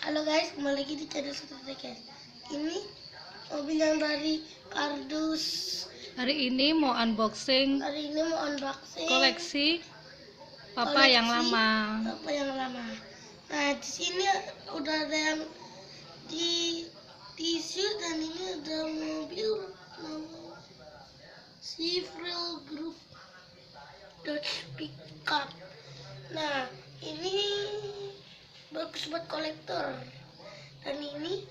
Halo guys, kembali lagi di channel Satria guys. Ini mobil yang dari kardus. Hari ini mau unboxing koleksi papa yang lama. Nah, di sini udah ada yang di tisu dan ini ada mobil nama Civil Group Dodge Pickup. Nah, ini bagus buat kolektor. Dan ini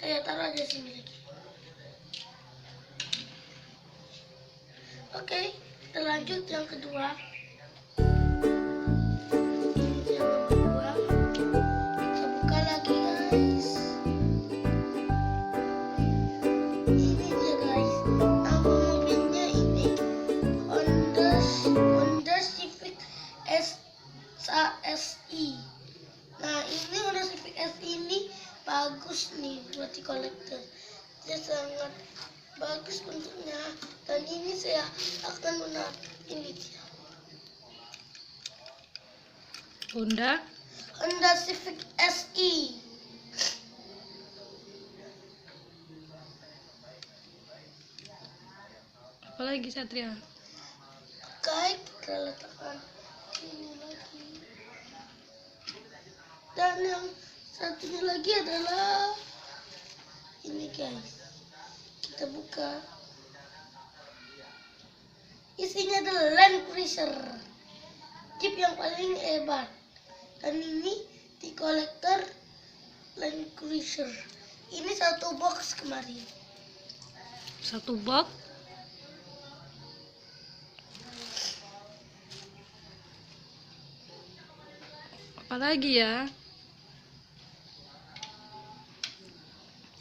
saya taruh aja sini lagi. Oke, kita lanjut yang kedua. Yang kedua, kita buka lagi guys. Ini dia guys. Nama mobilnya ini Honda Civic SI. Nah, ini Honda Civic SI ini bagus nih buat di kolektor. Dia sangat bagus bentuknya, dan ini saya akan menaruh ini dia. Honda Civic SI. Apalagi Satria? Oke, kita letakkan ini lagi. Dan yang satunya lagi adalah ini guys. Kita buka. Isinya adalah Land Cruiser, Jeep yang paling hebat. Dan ini di kolektor Land Cruiser. Ini satu box kemarin. Satu box. Apalagi ya?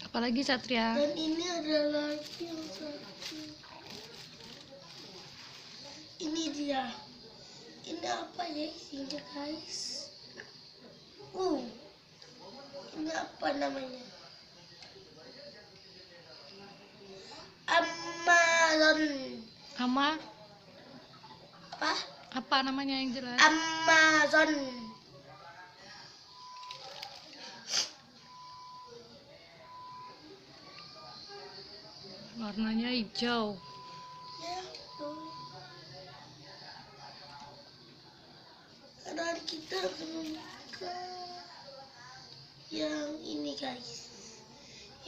Apalagi Satria? Dan ini ada lagi yang satu. Ini dia. Ini apa ya isinya guys? Ini apa namanya? Amazon. Apa namanya yang jelas? Amazon. Warnanya hijau. Ya, dan kita buka yang ini guys.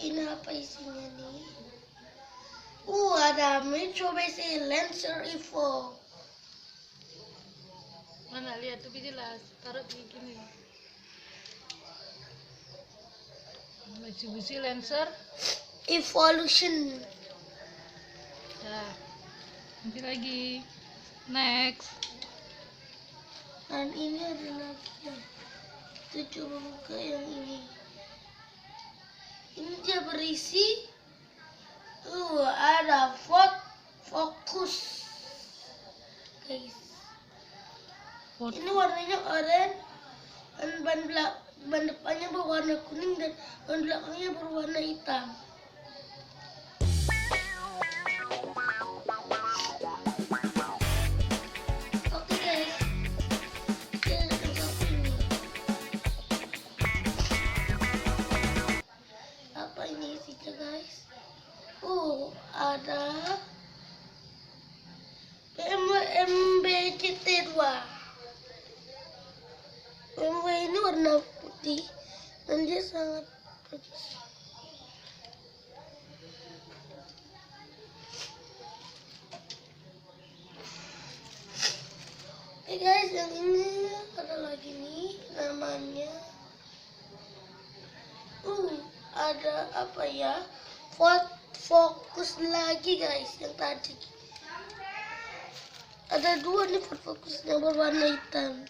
Ini apa isinya nih? Ada Mitsubishi Lancer Evo. Mana lihat tuh jelas. Taruh di gini. Mitsubishi Lancer Evolution. Dah. Nanti lagi. Next. Dan ini ada lagi. Kita coba buka yang ini. Ini dia berisi. Ada Ford Focus. Guys. Ini warnanya oranye. Dan ban depannya berwarna kuning dan ban belakangnya berwarna hitam. Ada BMW GT2. BMW ini warna putih dan dia sangat bagus. Oke guys, yang ini ada lagi nih namanya. Ada apa ya? Ford Focus lagi guys, yang tadi ada dua nih Ford Focus yang berwarna hitam,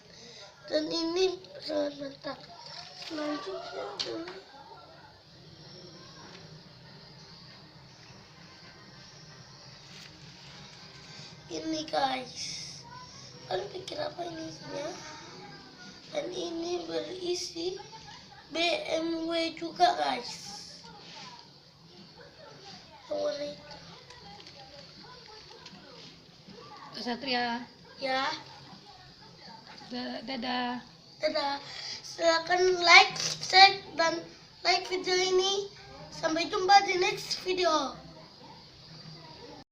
dan ini sangat mantap. Selanjutnya adalah ini guys. Kalian pikir apa ini isinya? Dan ini berisi BMW juga guys. Warna hitam. Satria. Ya. Dadah. Dadah. Silakan like, share, video ini. Sampai jumpa di next video.